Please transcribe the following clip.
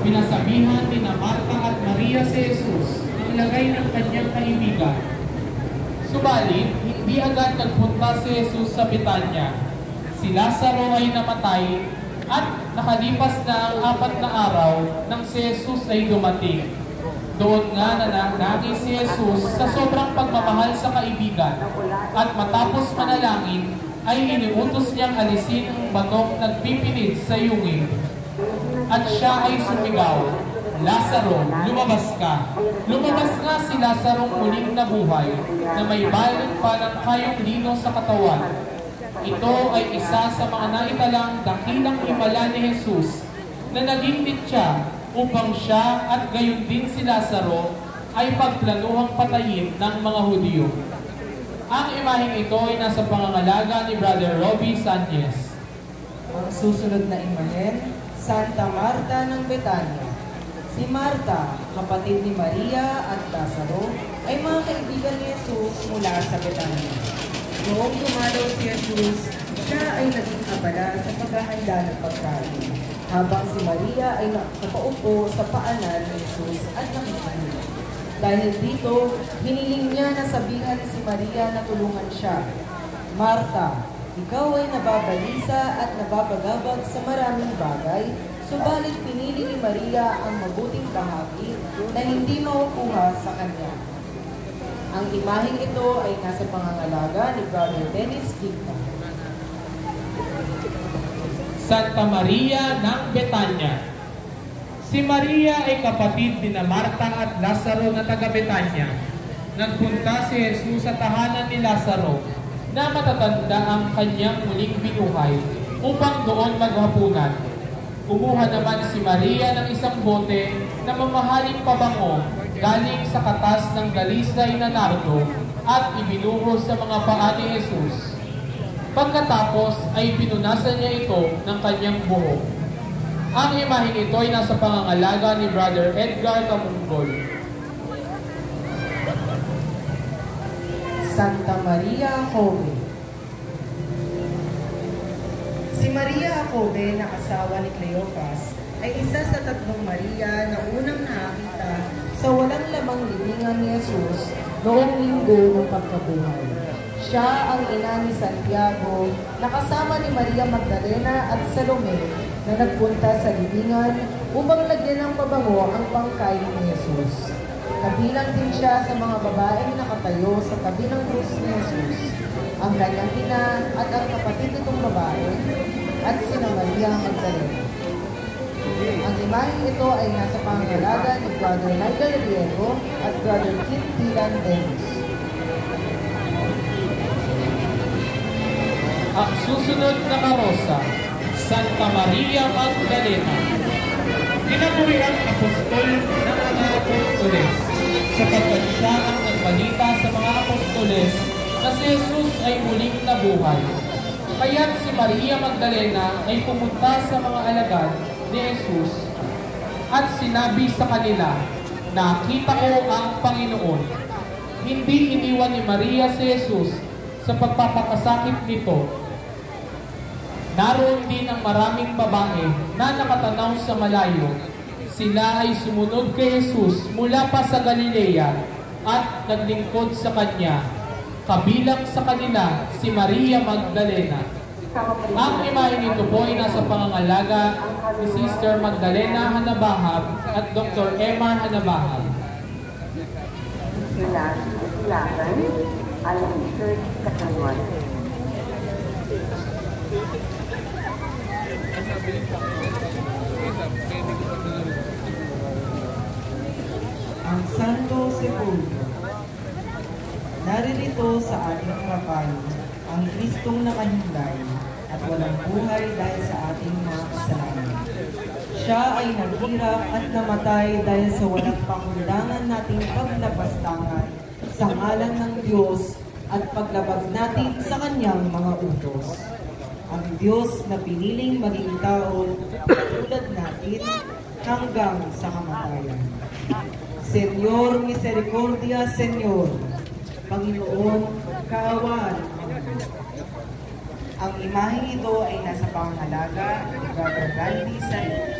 Pinasabihan ni na Marta at Maria si Jesus ang lagay ng kanyang kaibigan. Subalit, hindi agad nagpunta si Jesus sa Betanya. Si Lazaro ay namatay at nakalipas na ang 4 na araw nang si Jesus ay dumating. Doon nga nananangis si Jesus sa sobrang pagmamahal sa kaibigan at matapos manalangin ay iniutos niyang alisin ang batong nagpipinit sa yungin. At siya ay sumigaw, "Lazaro, lumabas ka!" Lumabas nga si Lazaro muling nabuhay na may balot pa ng hayong lino sa katawan. Ito ay isa sa mga naitalang dakilang himala ni Jesus na naging mitya upang siya at gayon din si Lazaro ay pagplanuhang patayin ng mga Hudyo. Ang imaheng ito ay nasa pangangalaga ni Brother Robbie Sanchez. Ang susunod na imahen, Santa Marta ng Betania. Si Marta, kapatid ni Maria at Lazaro, ay mga kaibigan ni Jesus mula sa Betania. Noong dumalaw si Jesus, siya ay naging abala sa paghahanda ng pagkain, habang si Maria ay nakapaupo sa paanan ni Jesus at nakikinig. Dahil dito, hiniling niya na sabihan si Maria na tulungan siya. "Marta, ikaw ay nababalisa at nababagabag sa maraming bagay, subalit pinili ni Maria ang mabuting bahagi na hindi makukuha sa kanya." Ang imaheng ito ay nasa pangangalaga ni Brother Dennis Victor. Santa Maria ng Betanya. Si Maria ay kapatid ni na Marta at Lazaro na taga Betanya. Nagpunta si Jesus sa tahanan ni Lazaro na matatanda ang kanyang muling binuhay upang doon maghapunan. Kumuha naman si Maria ng isang bote na mamahaling pabango galing sa katas ng dalisay na nardo at ibinuhos sa mga paa ni Jesus. Pagkatapos ay pinunasan niya ito ng kanyang buhok. Ang imaheng ito ay nasa pangangalaga ni Brother Edgar Camunggol. Santa Maria Jacobe. Si Maria Jacobe na asawa ni Cleopas ay isa sa 3 Maria na unang nakakita sa walang lamang libingan ni Jesus noong linggo ng pagkabuhay. Siya ang ina ni Santiago na kasama ni Maria Magdalena at Salome na nagpunta sa libingan upang lagyan ng pabango ang pangkain ni Jesus. Kabilang din siya sa mga babaeng nakatayo sa tabi ng krus ni Jesus, ang kanyang ina at ang kapatid nitong babae at sina Maria Magdalena. Ang imaheng ito ay nasa pangangalaga ni Brother Michael Riego at Brother Kit Tilan Dennis. Ang susunod na karosa, Santa Maria Magdalena. Tinaguri ang apostol ng mga apostoles sapagkat siya ang nagbalita sa mga apostoles na si Jesus ay muling nabuhay. Kaya't si Maria Magdalena ay pumunta sa mga alagad ni Jesus at sinabi sa kanila, "Nakita ko ang Panginoon." Hindi iniwan ni Maria si Jesus sa pagpapakasakit nito. Naroon din ang maraming babae na nakatanaw sa malayo. Sila ay sumunod kay Jesus mula pa sa Galilea at naglingkod sa Kanya. Kabilang sa kanila si Maria Magdalena. Ang imahe nito po ay nasa pangangalaga ni Sister Magdalena Hanabahab at Dr. Emar Hanabahab. Silakan alam Church Katawan. Ang Santo Sepulcro. Naririto sa ating harapan ang Kristong nakahimlay at walang buhay dahil sa ating mga kasalanan. Siya ay naghirap at namatay dahil sa walang pakundangan nating paglapastangan sa ngalan ng Diyos at paglabag natin sa Kanyang mga utos. Ang Diyos na piniling maging tao tulad natin hanggang sa kamatayan. Senyor Misericordia, Senyor, Panginoon, kaawaan mo. Ang imaheng ito ay nasa pangangalaga ni Brother Randy Said.